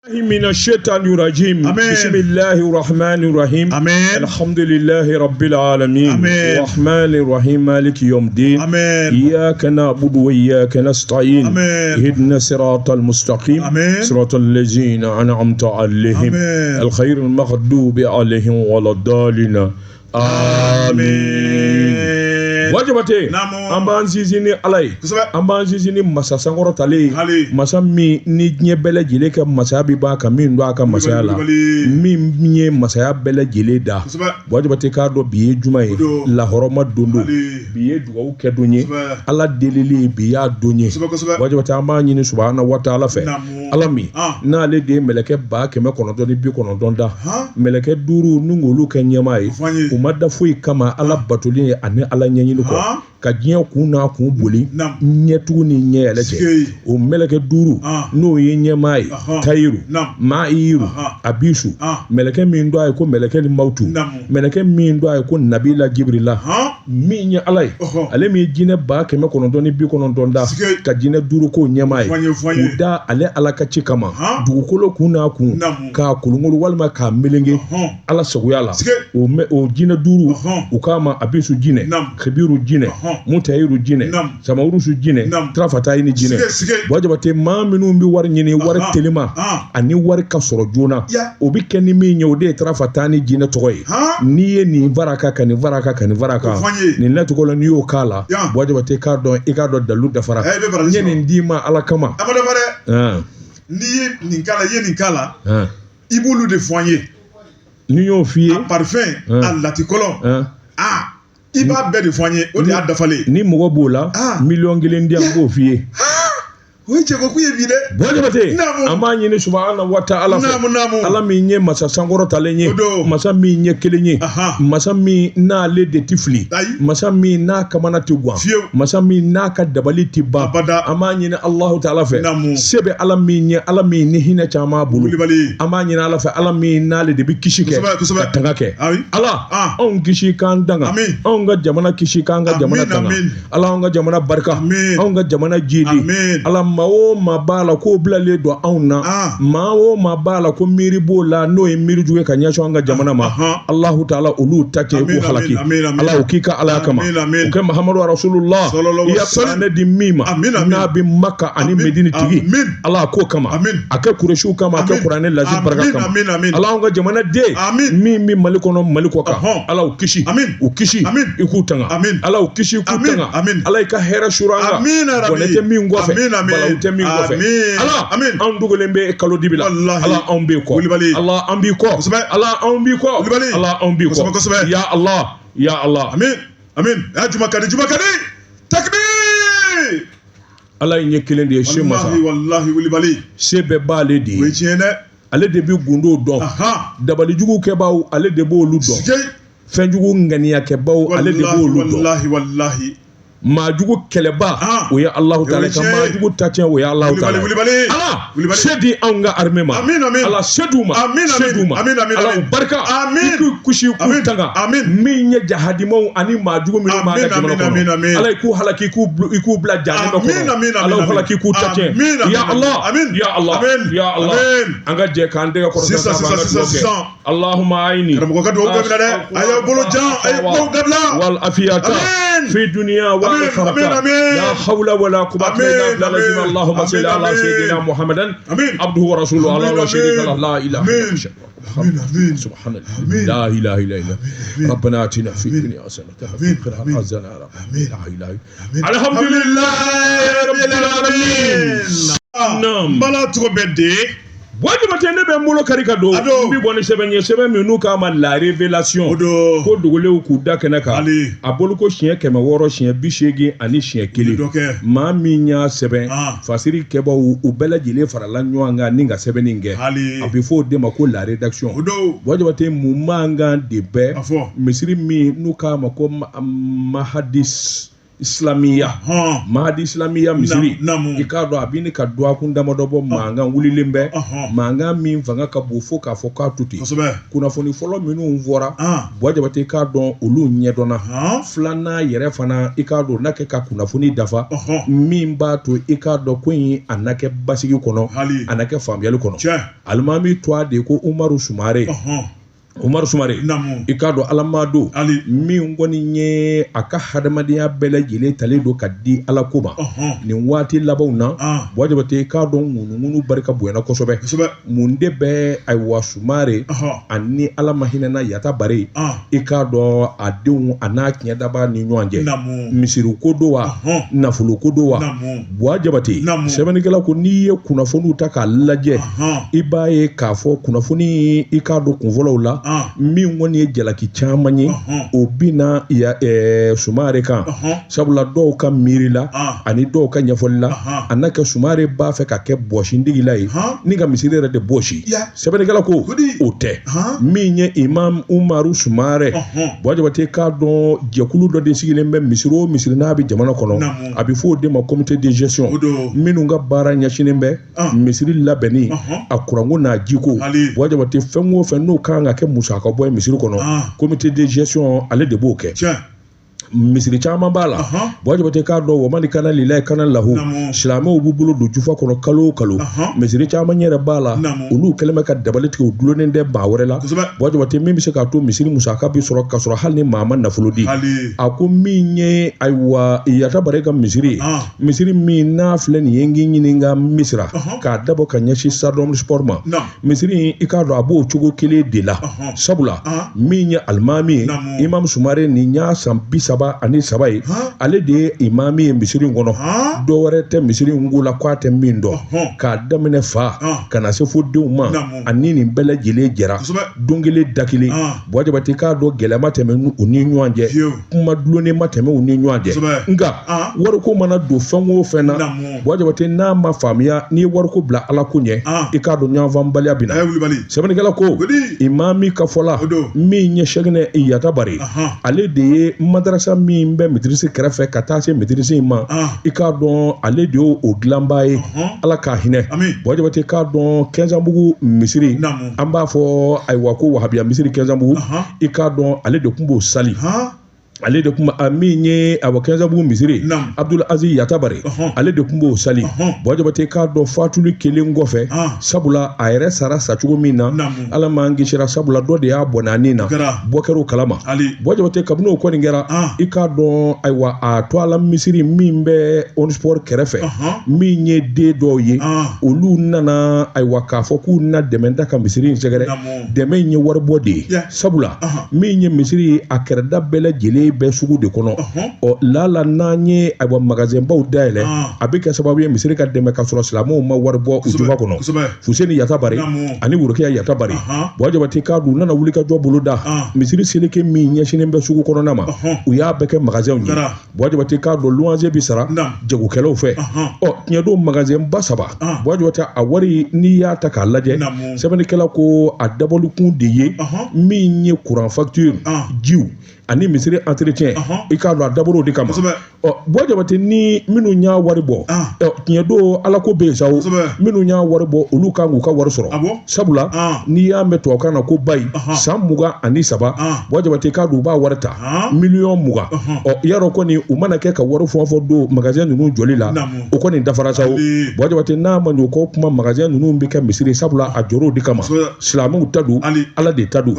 من الشيطان الرجيم بسم الله الرحمن الرحيم الحمد لله رب العالمين الرحمن الرحيم مالك يوم الدين إياك نعبد وإياك نستعين اهدنا الصراط المستقيم صراط الذين أنعمت عليهم الخير المغضوب عليهم ولا الضالين آمين wajibate amba nzizini alay amba nzizini masa sangoro tale masa mi ni nye bele jile ka masa bi ba ka min do aka masa la mi nye masa bele jile da wajibate ka do biye juma ye la horoma dondo biye duwa ke donye ala delili biya donye wajibate amba nyini subhanahu wa ta'ala fe alami na le de meleke ba ke me kono do ni bi kono donda meleke duru nungulu ke nyamai umada fui kama ala batuli ani ala nyanyi ko ka diɲɛ kun n'a kun boli ɲɛtugu ni ɲɛ yɛlɛ cɛ o mɛlɛkɛ duuru n'o ye ɲɛmaa ye tayiru ma'iru abisu mɛlɛkɛ min dɔ a ye ko mɛlɛkɛ ni mautu mɛlɛkɛ min dɔ a ye ko nabila jibrila min ye ala ye ale min ye jinɛ 990 da ka jinɛ duuru ko ɲɛmaa ye k'u da ale ala ka ci kama dugukolo kun n'a kun k'a kolongolo walima k'a melenge ala sagoya la o jinɛ duuru u k'a ma abisu jinɛ khibiru jinɛ mutayiru jinɛ samawurusu jinɛ trafatayi ni jinɛ wajabate maa minnu bi wari ɲini wari telima ani wari ka sɔrɔ joona o bi kɛ ni min ye o de ye trafata ni jinɛ tɔgɔ ye n'i ye nin varaka ka nin varaka ka nin varaka nin lacogo la n'i y'o k'a la wajabate k'a dɔn i k'a dɔn dalu dafara n ye nin d'i ma ala kama n'i ye nin k'a la i ye nin k'a la i b'olu de fɔ an ye n'i y'o f'i ye a parfum a latikɔlɔ i b'a bɛɛ de fɔ an ye o de y'a dafalen ni mɔgɔ b'o la miliyɔn 1 di an b'o f'i ye o ye cɛko kun ye bi dɛ wajabate an b'a ɲini subhanahu wa ta'ala fɛ ala min ye masa sankɔrɔ talen ye masa min ye kelen ye masa min n'ale de ti fili masa min n'a kamana ti guwan masa min n'a ka dabali ti ban an b'a ɲini Allahu ta'ala fɛ se bɛ ala min ye ala min ni hinɛ caman bolo an b'a ɲini ala fɛ ala min n'ale de bi kisi kɛ ka tanga kɛ ala anw kisi k'an danga anw ka jamana kisi k'an ka jamana tanga ala anw ka jamana barika anw ka jamana jidi ala maa o maa b'a la k'o bilalen don anw na maa o maa b'a la ko miiri b'o la n'o ye miiri jugu ye ka ɲɛsin an ka jamana ma Allahu ta'ala olu ta kɛ k'u halaki ala o k'i ka alaya kama o kɛ Muhammadu rasulullah i ya kuranɛ di min ma n'a bɛ Maka ani Medini tigi ala k'o kama a kɛ Kuresiw kama a kɛ kuranɛ lazi barika kama ala an ka jamana den min bɛ Mali kɔnɔ Mali kɔ kan ala u kisi i k'u tanga ala u kisi i k'u tanga ala i ka hɛrɛ sura an kan bɔnɛ tɛ min kɔfɛ balawu tɛ min kɔfɛ ala anw dogolen bɛ kalo dibi la ala anw b'i kɔ ala an b'i kɔ ala anw b'i kɔ ala anw b'i kɔ ya Allah ya Allah amin ya jumakadi takbir ala ye kelen de ye se masa wallahi wulibali se bɛɛ b'ale de ye o ye tiɲɛ dɛ ale de bi gundo dɔn dabalijugu kɛbaaw ale de b'olu dɔn fɛnjugu ŋaniyakɛbaaw ale de b'olu dɔn wallahi maajugu kɛlɛba o ye Allahu ta'ala ka maajugu tacɛn o ye Allahu ta'ala ala se di anw ka armée ma ala se d'u ma ala u barika i k'u kusi k'u tanga min ye jahadimaw ani maajugu minnu b'a ka jamana kɔnɔ ala i k'u halaki i k'u bila jahannama kɔnɔ ala u halaki k'u tacɛn ya Allah ya Allah ya Allah an ka jɛ k'an tɛgɛ kɔrɔta an ka dugawu kɛ Allahumma ayni karamɔgɔ ka dugawu bɛ minɛ dɛ a y'aw bolo jan a ye kumaw dabila wal afiyata fi dunya لا حول ولا قوة إلا بالله اللهم صل على سيدنا محمد عبده ورسوله على وشريك له لا إله إلا الله سبحان الله لا إله إلا الله ربنا آتنا في الدنيا حسنة وفي الآخرة حسنة لا إله إلا الحمد لله رب العالمين نعم بلا تغبدي wajibate ne bɛ n bolo kari ka don n bi bɔ ni sɛbɛn ye sɛbɛn min n'u k'a ma la révélation ko dogolew k'u da kɛnɛ kan a bolo ko siɲɛ 600 siɲɛ 80 ani siɲɛ 1 maa min y'a sɛbɛn fasiri kɛbaaw u bɛɛ lajɛlen farala ɲɔgɔn kan ni ka sɛbɛnni kɛ a bɛ fɔ o de ma ko la rédaction wajibate mun man kan de bɛɛ misiri min n'u k'a ma ko mahadis Islamiya Mahdi Islamiya misiri i k'a dɔn a bɛ ni ka duwa kun damadɔ bɔ mankan wulilen bɛ mankan min fanga ka bon fo k'a fɔ k'a to ten kunnafoni fɔlɔ minnu fɔra Buwa Jabate k'a dɔn olu ɲɛdɔnna filanan yɛrɛ fana i k'a dɔn n'a kɛ ka kunnafoni dafa min b'a to i k'a dɔn ko in a na kɛ basigi kɔnɔ a na kɛ faamuyali kɔnɔ alimami to a de ko Umaru Sumare i k'a dɔn Alamado min kɔni ye a ka hadamadenya bɛɛ lajɛlen talen don ka di Ala ko ma nin waati labanw na Buwa Jabate i k'a dɔn ŋunuŋunu barika bonyana kosɛbɛ mun de bɛ ayiwa Sumare ani Ala ma hinɛna Yata Bare i k'a dɔn a denw a n'a tiɲɛdaba ni ɲɔgɔn cɛ misiri ko don wa nafolo ko don wa Buwa Jabate sɛbɛnnikɛla ko n'i ye kunnafoniw ta k'a lajɛ i b'a ye k'a fɔ kunnafoni i k'a dɔn kunfɔlɔw la min kɔni ye jalaki caman ye o bina Sumare kan sabula dɔw ka miiri la ani dɔw ka ɲɛfɔli la a n'a kɛ Sumare b'a fɛ ka kɛ bɔsindegila ye ni ka misiri yɛrɛ de bɔsi sɛbɛnnikɛla ko o tɛ min ye Imam Umaru Sumare Buwa Jabate k'a dɔn jɛkulu dɔ de sigilen bɛ misiri o misiri n'a bɛ jamana kɔnɔ a bɛ fɔ o de ma comité de gestion minnu ka baara ɲɛsinnen bɛ misiri labɛnni a kuranko n'a jiko Buwa Jabate fɛn o fɛn n'o kan ka kɛ musaka bɔ misiri kɔnɔ comité de gestion ale de b'o kɛ misiri caman b'a la Buwa Jabate k'a dɔn wa mali kana lilayi kana lahu silamɛw b'u bolo don jufa kɔnɔ kalo o kalo misiri caman yɛrɛ b'a la olu kɛlen bɛ ka dabali tigɛ u dulonnen tɛ maa wɛrɛ la Buwa Jabate min bɛ se k'a to misiri musaka bɛ sɔrɔ ka sɔrɔ hali ni maa ma nafolo di a ko min ye ayiwa Yata Bare ka misiri ye misiri min n'a filɛ nin ye n k'i ɲininka Misira k'a dabɔ ka ɲɛsin Stade Sport ma misiri i k'a dɔn a b'o cogo kelen de la sabula min ye alimami ye Imam Sumare nin y'a san 30 ani 3 ye ale de ye imami ye misiri in kɔnɔ dɔ wɛrɛ tɛ misiri in ko la k'a tɛ min dɔn k'a daminɛ fa ka na se fo denw ma ani nin bɛɛ lajɛlen jɛra don kelen da kelen Buwa Jabate k'a dɔn gɛlɛya ma tɛmɛ u ni ɲɔgɔn cɛ kuma dulonnen ma tɛmɛ u ni ɲɔgɔn cɛ nka wariko mana don fɛn o fɛn na Buwa Jabate n'a ma faamuya n'i ye wariko bila Ala ko ɲɛ i k'a dɔn ɲɔgɔnfanbaliya bɛ na sɛbɛnnikɛla ko imami ka fɔ la min ye Sɛkinɛ Yata Bare ale de ye madarasa min bɛ maîtrise kɛrɛfɛ ka taa se maîtrise in ma i k'a dɔn ale de y'o dilanba ye Ala k'a hinɛ Buwa Jabate k'a dɔn Kɛnsanbugu misiri an b'a fɔ ayiwa ko wahabiya misiri Kɛnsanbugu i k'a dɔn ale de tun b'o sali ale de tun min ye awa Kɛnsanbugu misiri Abdul Aziz Yata Bare ale de tun b'o sali Buwa Jabate k'a dɔn fatuli kelen kɔfɛ sabula a yɛrɛ sara sacogo min na Ala m'an kisira sabula dɔ de y'a bɔnani na bɔ kɛr'o kalama Buwa Jabate kabini o kɔni kɛra i k'a dɔn ayiwa a to ala misiri min bɛ Onsport kɛrɛfɛ min ye den dɔw ye olu nana ayiwa k'a fɔ k'u na dɛmɛ da ka misiri in sɛgɛrɛ dɛmɛ in ye waribɔ de ye sabula min ye misiri a kɛrɛda bɛɛ lajɛlen bɛɛ sugu de kɔnɔ ɔ lala n'an ye ayiwa magasin baw dayɛlɛ a bɛ kɛ sababu ye misiri ka dɛmɛ ka sɔrɔ silamɛw ma wari bɔ u jufa kɔnɔ Fuseni Yata Bare ani Worokiya Yata Bare Buwa Jabate k'a dun u nana wuli ka jɔ bolo da misiri seleke min ɲɛsinnen bɛ sugu kɔnɔna ma u y'a bɛɛ kɛ magasinw ye Buwa Jabate k'a dɔn luwanse bi sara jagokɛlaw fɛ ɔ tiɲɛ don magasin ba 3 Buwa Jabate a wari n'i y'a ta k'a lajɛ sɛbɛnnikɛla ko a dabɔlikun de ye min ye courant facture jiw ani misiri entretien i k'a dɔn a dabɔr'o de kama ɔ Buwa Jabate ni minnu y'a wari bɔ tiɲɛ don Ala ko bɛ yen sa o minnu y'a wari bɔ olu kan k'u ka wari sɔrɔ sabula n'i y'a mɛn tubabukan na ko bayi san 23 Buwa Jabate k'a dun u b'a wari ta miliyɔn 20 ɔ yarɔ kɔni u mana kɛ ka wari fɔn fɔ don magasin ninnu jɔli la o kɔni dafara sa o Buwa Jabate n'a ma ɲɛ o kɔ kuma magasin ninnu bɛ kɛ misiri sabula a jɔr'o de kama silamɛw ta don Ala de ta don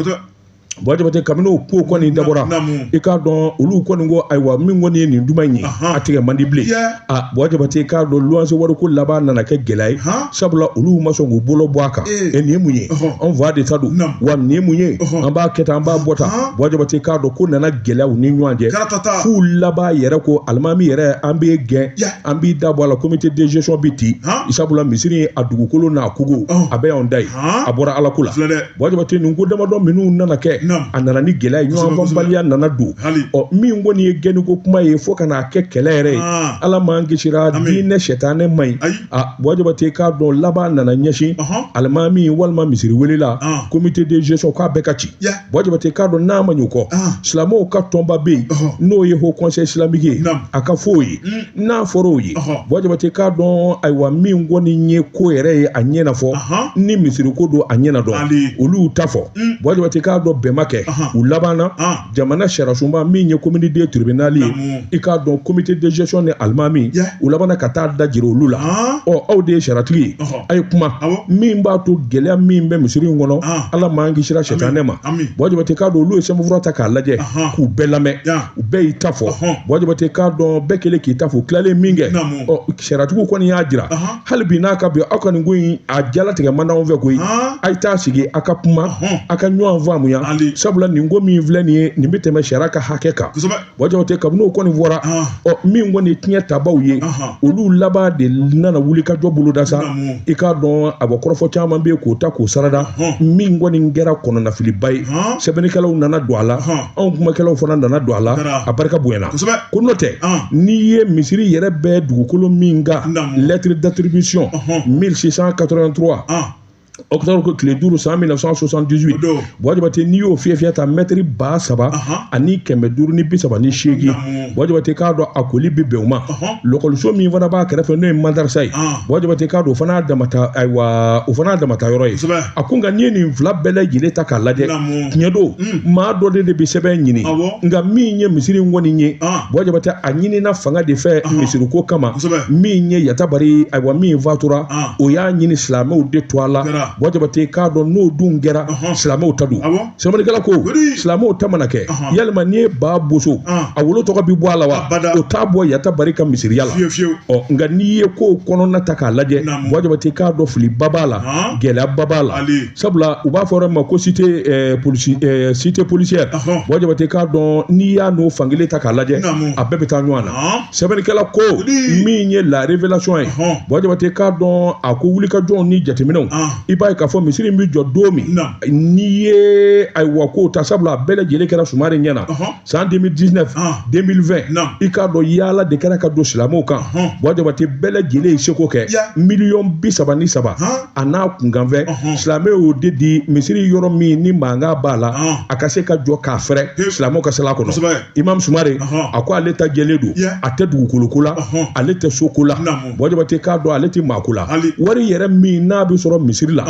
Buwa Jabate kabini o ko kɔni dabɔra i k'a dɔn olu kɔni ko ayiwa min kɔni ye nin duman in ye a tigɛ man di bilen Buwa Jabate k'a dɔn luwanse wariko laban nana kɛ gɛlɛya ye sabula olu ma sɔn k'u bolo bɔ a kan nin ye mun ye an fa de ta don wa nin ye mun ye an b'a kɛ tan an b'a bɔ tan Buwa Jabate k'a dɔn ko nana gɛlɛya u ni ɲɔgɔn cɛ f'u laban yɛrɛ ko alimami yɛrɛ an bɛ gɛn an b'i da bɔ a la comité de gestion bi ten sabula misiri a dugukolo n'a kogo a bɛ y'anw da ye a bɔra Ala ko la Buwa Jabate nin ko damadɔ minnu nana kɛ a nana ni gɛlɛya ye ɲɔgɔn fanbaliya nana don min kɔni ye gɛnniko kuma ye fo ka n'a kɛ kɛlɛ yɛrɛ ye ala m'an kisira diinɛ sɛtanɛ man ɲi Jabate k'a dɔn laban nana ɲɛsin alimami walima misiri welela comité de gestion k'a bɛɛ ka ci Jabate k'a dɔn n'a ma ɲɛ o kɔ silamɛw ka tɔnba bɛ yen n'o ye haut conseil islamique ye a ka fɔ o ye n'a fɔra o ye Jabate k'a dɔn ayiwa min kɔni ye ko yɛrɛ ye a ɲɛnafɔ ni misiri ko don a ɲɛna dɔn olu ta fɔ Jabate k'a dɔn bɛnba kɛ u labanna jamana sariyasunba min ye comité tribunal ye i k'a dɔn comité de gestion ni alimami u labanna ka taa da jira olu la aw de ye saratigi ye a ye kuma min b'a to gɛlɛya min bɛ misiri in kɔnɔ ala m'an kisira sɛtanɛ ma Jabate k'a dɔn olu ye sɛbɛnfura ta k'a lajɛ k'u bɛɛ lamɛn u bɛɛ y'i ta fɔ Jabate k'a dɔn bɛɛ kelen k'i ta fɔ tilalen min kɛ saratigiw kɔni y'a jira hali bi n'a ka bi aw ka nin ko in a jalatigɛ man d'anw fɛ koyi a ye taa sigi a ka kuma a ka ɲɔgɔn faamuya sabula nin ko min filɛ nin ye nin bɛ tɛmɛ sariya ka hakɛ kan Jabate kabini o kɔni fɔra min kɔni tiɲɛ tabaw ye olu laban de nana wuli ka jɔ boloda sa i k'a dɔn a bɔ kɔrɔfɔ caman bɛ yen k'o ta k'o sarada min kɔni kɛra kɔnɔnafiliba ye sɛbɛnnikɛlaw nana don a la anw kumakɛlaw fana nana don a la a barika bonyana ko n'o tɛ n'i ye misiri yɛrɛ bɛɛ dugukolo min kan lettre d'attribution 1683 octobre tile 5 san 1978 Jabate n'i y'o fiyɛ ta mètre 3,000 ani 538 Jabate k'a dɔn a koli bɛ bɛn o ma lɔkɔliso min fana b'a kɛrɛfɛ n'o ye madarasa ye Jabate k'a dɔn o fana y'a damata yɔrɔ ye a ko nka n'i ye nin fila bɛɛ lajɛlen ta k'a lajɛ tiɲɛ don maa dɔ de bɛ sɛbɛn ɲini nka min ye misiri in kɔni ye Jabate a ɲinina fanga de fɛ misiriko kama min ye yatabari min fatura o y'a ɲini silamɛw de to a la Jabate k'a dɔn n'o dun kɛra silamɛw ta don sɛbɛnnikɛla ko silamɛw ta mana kɛ yalima n'i ye ba boso a wolo tɔgɔ bi bɔ a la wa o t'a bɔ yatabari ka misiriya la nka n'i ye ko kɔnɔna ta k'a lajɛ Jabate k'a dɔn filiba b'a la gɛlɛyaba b'a la sabula u b'a fɔ yɔrɔ min ma ko cité policière Jabate k'a dɔn n'i y'a n'o fankelen ta k'a lajɛ a bɛɛ bɛ taa ɲɔgɔn na sɛbɛnnikɛla ko min ye la révélation ye Jabate k'a dɔn a ko wulikajɔw ni jateminɛw i b'a ye k'a fɔ misiri bɛ jɔ don min n'i ye ayiwa ko ta sabula a bɛɛ lajɛlen kɛra Sumare ɲɛna san 2019 2020 i k'a dɔn yaala de kɛra ka don silamɛw kan Jabate bɛɛ lajɛlen ye seko kɛ $33 a n'a kunkanfɛ silamɛw y'o de di misiri yɔrɔ min ni mankan b'a la a ka se ka jɔ k'a fɛrɛ silamɛw ka sela kɔnɔ Imam Sumare a ko ale ta jɛlen don a tɛ dugukoloko la ale tɛ soko la Jabate k'a dɔn ale tɛ maako la wari yɛrɛ min n'a bɛ sɔrɔ misiri la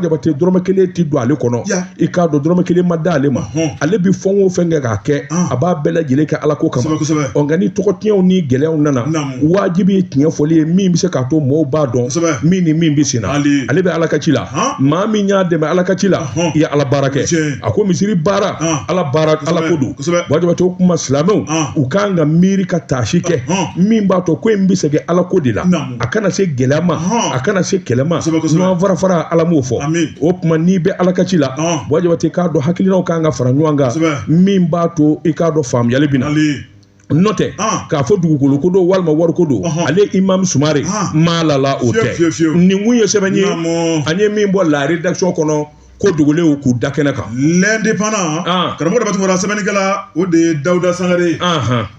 Jabate dɔrɔmɛ kelen tɛ don ale kɔnɔ i k'a dɔn dɔrɔmɛ kelen ma da ale ma ale bɛ fɛn o fɛn kɛ k'a kɛ a b'a bɛɛ lajɛlen kɛ ala ko kama nka ni tɔgɔtiɲɛw ni gɛlɛyaw nana wajibi ye tiɲɛ fɔli ye min bɛ se k'a to mɔɔw b'a dɔn min ni min bɛ sen na ale bɛ ala ka ci la maa min y'a dɛmɛ ala ka ci la i ye ala baara kɛ a ko misiri baara ala baara ala ko don Jabate o kuma silamɛw u kan ka miiri ka taasi kɛ min b'a to ko in bɛ segin ala ko de la a kana se gɛlɛya ma a kana se kɛlɛ ma ɲɔgɔn fara ala m'o fɔ o tuma n'i bɛ ala ka ci la Jabate k'a dɔn hakilinaw kan ka fara ɲɔgɔn kan min b'a to i k'a dɔn faamuyali bɛ na n'o tɛ k'a fɔ dugukolo ko don walima wari ko don ale Imam Sumare maalala o tɛ nin kun ye sɛbɛn ye an ye min bɔ la rédaction kɔnɔ ko dogolenw k'u da kɛnɛ kan l'indépendant karamɔgɔ Dabato Wara sɛbɛnnikɛla o de ye Dawuda Sangare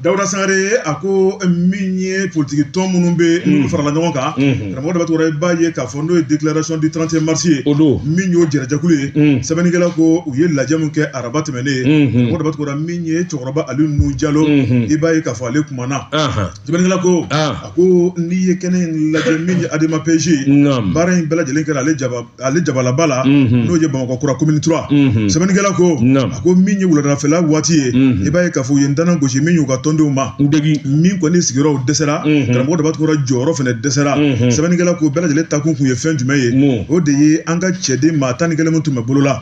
Dawuda Sangare a ko min ye politique tɔn minnu bɛ n'olu farala ɲɔgɔn kan karamɔgɔ Dabato Wara i b'a ye k'a fɔ n'o ye déclaration du 31 mars ye min y'o jɛrɛjɛkulu ye sɛbɛnnikɛla ko u ye lajɛ min kɛ araba tɛmɛnen ye karamɔgɔ Dabato Wara min ye cɛkɔrɔba Ali Nuhu Jalo i b'a ye k'a fɔ ale kumana sɛbɛnnikɛla ko a ko n'i ye kɛnɛ in lajɛ min ye Adama PG baara in bɛɛ lajɛlen kɛra ale jabalaba la n'o ye Bamakɔ Kura commune 3 sɛbɛnnikɛla ko a ko min ye wuladafɛla waati ye i b'a ye k'a fɔ u ye ntanan gosi min y'u ka tɔndenw ma min kɔni sigiyɔrɔw dɛsɛra karamɔgɔ Dabato Wara jɔyɔrɔ fana dɛsɛra sɛbɛnnikɛla ko bɛɛ lajɛlen takun kun ye fɛn jumɛn ye o de ye an ka cɛden maa 11 min tun bɛ bolo la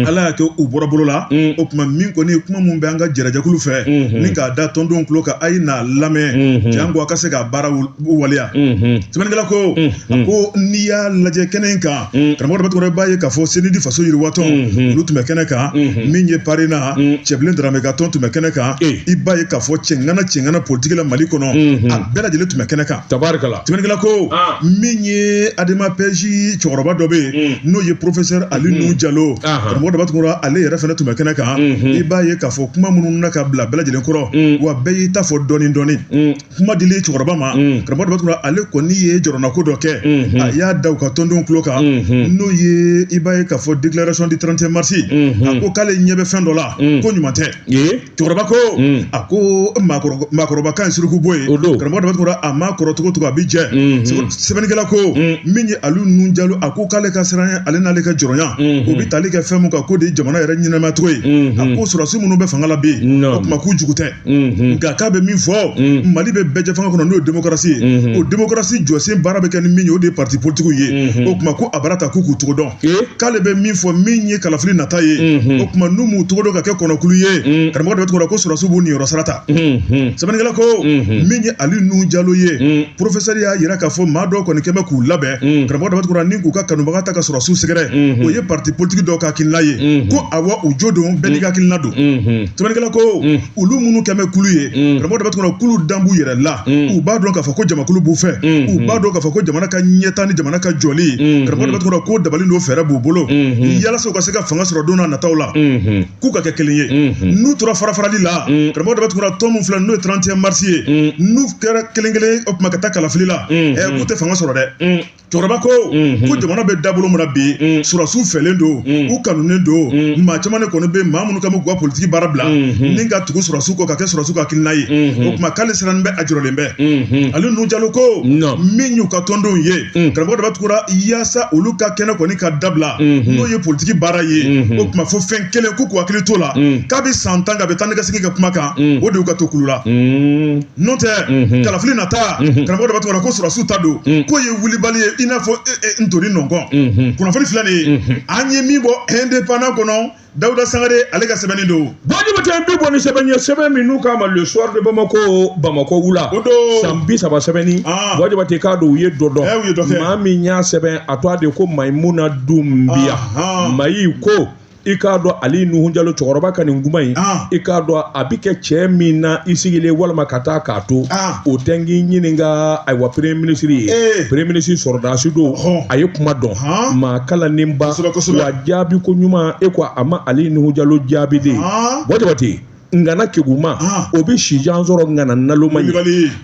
ala y'a kɛ u bɔra bolo la o tuma min kɔni ye kuma min bɛ an ka jɛrɛjɛkulu fɛ ni k'a da tɔndenw tulo kan a ye n'a lamɛn jango a ka se k'a baara waleya sɛbɛnnikɛla ko a ko n'i y'a lajɛ kɛnɛ in kan karamɔgɔ Dabato Wara i b'a ye k'a fɔ CNDF faso yiriwatɔn olu tun bɛ kɛnɛ kan min ye parena cɛbilen Dramé Gaton tun bɛ kɛnɛ kan i b'a ye k'a fɔ cɛŋana politique la Mali kɔnɔ a bɛɛ lajɛlen tun bɛ kɛnɛ kan tabarikala tɛmɛnikɛla ko min ye Adema PJ cɛkɔrɔba dɔ bɛ yen n'o ye professeur Ali Nuhu Jalo karamɔgɔ dɔ b'a tun kɔrɔ ale yɛrɛ fana tun bɛ kɛnɛ kan i b'a ye k'a fɔ kuma minnu na ka bila bɛɛ lajɛlen kɔrɔ wa bɛɛ y'i ta fɔ dɔɔni kuma dili cɛkɔrɔba ma karamɔgɔ dɔ b'a tun kɔrɔ ale kɔni ye jɔrɔnako dɔ kɛ a y'a da u ka tɔndenw tulo kan n'o ye i b'a ye k'a fɔ déclaration du 31 mars a ko k'ale ɲɛ bɛ fɛn dɔ la ko ɲuman tɛ cɛkɔrɔba ko a ko maakɔrɔba kan suruku bɔ ye karamɔgɔ dɔ b'a tun kɔrɔ a ma kɔrɔ cogo cogo a bi jɛ sɛbɛnnikɛla ko min ye Ali Nuhu Jalo a ko k'ale ka siran ale n'ale ka jɔrɔnya o bi tali kɛ fɛn mun kan ko de ye jamana yɛrɛ ɲɛnama cogo ye a ko sɔrɔsi minnu bɛ fanga la bi o kuma k'u jugu tɛ nka k'a bɛ min fɔ Mali bɛ bɛɛ jɛ fanga kɔnɔ n'o ye démocratie ye o démocratie jɔsen baara bɛ kɛ ni min ye o de ye parti politique ye o kuma ko a bara ta k'u k'u cogo dɔn k'ale bɛ min fɔ min ye kalafili nata ye o kuma n'u m'u cogo dɔn ka kɛ kɔnɔkulu ye karamɔgɔ dɔ bɛ tugura ko sɔrɔsiw b'u niyɔrɔ sara ta sɛbɛnnikɛla ko min ye Ali Nuhu Jalo ye professeur y'a yira k'a fɔ maa dɔw kɔni kɛn bɛ k'u labɛn karamɔgɔ dɔ bɛ tugura ni k'u ka kanubaga ta ka sɔrɔsiw sɛgɛrɛ o ye parti politique dɔw ka hakilina ye ko awɔ u jo don bɛɛ n'i ka hakilina don sɛbɛnnikɛla ko olu minnu kɛn bɛ kulu ye karamɔgɔ dɔ bɛ tugura kulu dan b'u yɛrɛ la u b'a dɔn k'a fɔ ko jamakulu b'u fɛ u b'a dɔn k'a fɔ ko jamana ka ɲɛta ni jamana ka jɔli karamɔgɔ dɔ bɛ tugura ko dabali n'o fɛɛrɛ b'u bolo yalasa u ka se ka fanga sɔrɔ don n'a nataw la k'u ka kɛ kelen ye n'u tora farafarali la karamɔgɔ dɔ bɛ tugura tɔn min filɛ n'o ye 31 mars ye n'u kɛra kelen o kuma ka taa kalafili la k'u tɛ fanga sɔrɔ dɛ cɛkɔrɔba ko jamana bɛ dabolo min na bi sɔrɔsiw fɛlen don u kanunen don maa caman de kɔni bɛ maa minnu kan bɛ k'u ka politique baara bila ni ka tugu sɔrɔsiw kɔ ka kɛ sɔrɔsiw ka hakilina ye o kuma k'ale sirannen bɛ a jɔrɔlen bɛ Ali Nuhu Jalo ko min y'u ka tɔndenw ye karamɔgɔ dɔ bɛ tugura yaasa olu ka kɛnɛ kɔni ka dabila n'o ye politique baara ye o kuma fo fɛn kelen k'u k'u hakili t'o la k'a bɛ san 10 ka bɛ taa ni ka segin kɛ kuma kan o de y'u ka to kulu la n'o tɛ kalafili nata karamɔgɔ dɔ bɛ tugura ko sɔrɔsiw ta don k'o ye wulibali ye i n'a fɔ ntori nɔnkɔn kunnafoni filɛ nin ye an ye min bɔ indépendant kɔnɔ Dawuda Sangare ale ka sɛbɛnni don Baji bɛ bi bɔ ni sɛbɛn ye sɛbɛn min n'u k'a ma le soir de Bamako wula san 30 sɛbɛnni Baji bɛ k'a don u ye dɔ dɔn maa min y'a sɛbɛn a tɔgɔ de ko Maimuna Dumbiya Mayi ko i k'a dɔn Ali Nuhu Jalo cɛkɔrɔba ka nin kuma in i k'a dɔn a bɛ kɛ cɛ min na i sigilen walima ka taa k'a to o tɛ n k'i ɲininka ayiwa premier ministre ye premier ministre sɔrɔdasi don a ye kuma dɔn maa kalannenba wa jaabi ko ɲuman e ko a ma Ali Nuhu Jalo jaabi de Baji ngana keguma o bi sijan sɔrɔ ngana naloma ye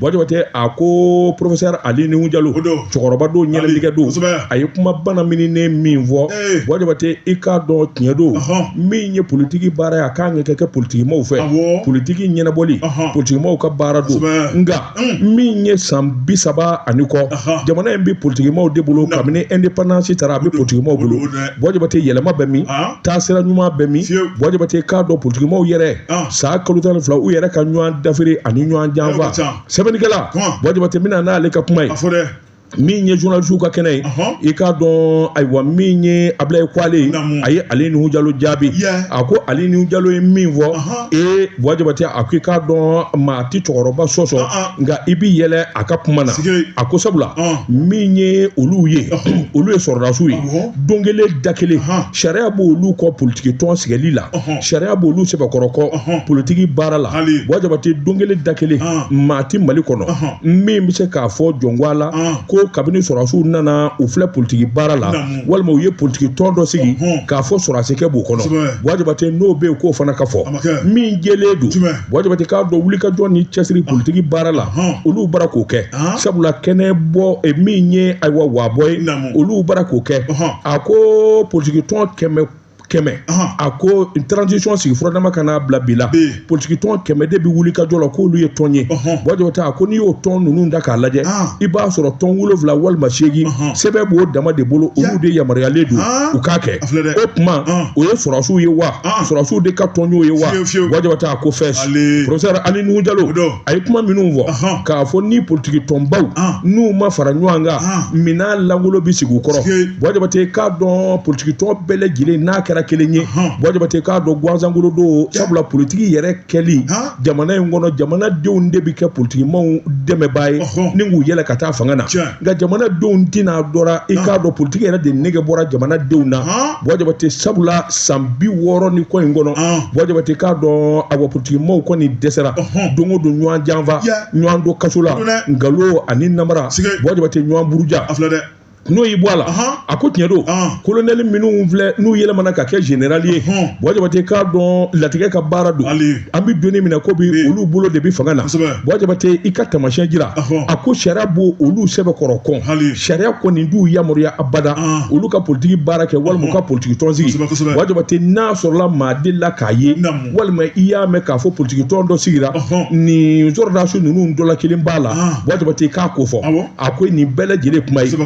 Baji a ko professeur Ali Nuhu Jalo cɛkɔrɔba don ɲɛnɛlikɛ don a ye kuma bana mininen min fɔ Baji i k'a dɔn tiɲɛ don min ye politique baara ye a k'an kɛ politique maaw fɛ politique ɲɛnabɔli politique maaw ka baara don nka min ye san 30 ani kɔ jamana in bi politique maaw de bolo kabini indépendance taara a bi politique maaw bolo Baji yɛlɛma bɛ min taasira ɲuman bɛ min Baji k'a dɔn politique maaw yɛrɛ saa kalo 12 u yɛrɛ ka ɲɔgɔn dafiri ani ɲɔgɔn janfa sɛbɛnnikɛla Baji bɛna n'ale ka kuma ye min ye journaliste ka kɛnɛ ye i k'a dɔn ayiwa min ye Ablaye Kwale a ye Ali Nuhu Jalo jaabi a ko Ali Nuhu Jalo ye min fɔ Baji a ko i k'a dɔn maa ti cɛkɔrɔba sɔsɔ nka i bi yɛlɛ a ka kuma na a ko sabula min ye olu ye sɔrɔdasiw ye don kelen da kelen sariya b'olu kɔ politique tɔn sigɛli la sariya b'olu sɛbɛkɔrɔ kɔ politique baara la Baji don kelen da kelen maa ti Mali kɔnɔ min bɛ se k'a fɔ jɔngo a la ko kabini sɔrɔsiw nana u filɛ politique baara la walima u ye politique tɔn dɔ sigi k'a fɔ sɔrɔsikɛ b'u kɔnɔ Baji n'o bɛ yen k'o fana ka fɔ min jɛlen don Baji k'a dɔn wulikajɔ ni cɛsiri politique baara la olu bara k'o kɛ sabula kɛnɛ bɔ min ye ayiwa wabɔ ye olu bara k'o kɛ a ko politique tɔn kɛmɛ a ko transition sigi furadama ka n'a bila bi la politique tɔn 100 de bi wuli ka jɔ la k'olu ye tɔn ye Baji a ko n'i y'o tɔn ninnu da k'a lajɛ i b'a sɔrɔ tɔn 7 walima 8 sɛbɛn b'o dama de bolo olu de yamaruyalen don u k'a kɛ o tuma o ye sɔrɔsiw ye wa sɔrɔsiw de ka tɔn y'o ye wa Baji a ko fɛs professeur Ali Nuhu Jalo a ye kuma minnu fɔ k'a fɔ ni politique tɔnbaw n'u ma fara ɲɔgɔn kan minan langolo bi sigi u kɔrɔ Baji k'a dɔn politique tɔn bɛɛ lajɛlen n'a kɛra kɛra kelen ye Bɔjabate k'a dɔn Guanzangolo don sabula politiki yɛrɛ kɛli jamana in kɔnɔ jamanadenw de bi kɛ politikimaw dɛmɛbaa ye ni k'u yɛlɛ ka taa fanga na nka jamanadenw tɛna dɔra i k'a dɔn politiki yɛrɛ de nege bɔra jamanadenw na Bɔjabate sabula san 60 ni kɔ in kɔnɔ Bɔjabate k'a dɔn a politikimaw kɔni dɛsɛra don o don ɲɔgɔn janfa ɲɔgɔn don kaso la nkalon ani namara Bɔjabate ɲɔgɔn buruja n'o y'i bɔ a la a ko tiɲɛ don colonel minnu filɛ n'u yɛlɛmana ka kɛ général ye Bɔjabate k'a dɔn latigɛ ka baara don an bɛ donni minɛ ko bi olu bolo de bi fanga na Bɔjabate i ka tamasiyɛn jira a ko sariya b'o olu sɛbɛkɔrɔ kɔn sariya kɔni t'u yamaruya abada olu ka politiki baara kɛ walima u ka politiki tɔn sigi Bɔjabate n'a sɔrɔla maa delila k'a ye walima i y'a mɛn k'a fɔ politiki tɔn dɔ sigira nin sɔrɔdasi ninnu dɔ la kelen b'a la Bɔjabate k'a ko fɔ a ko nin bɛɛ lajɛlen kuma ye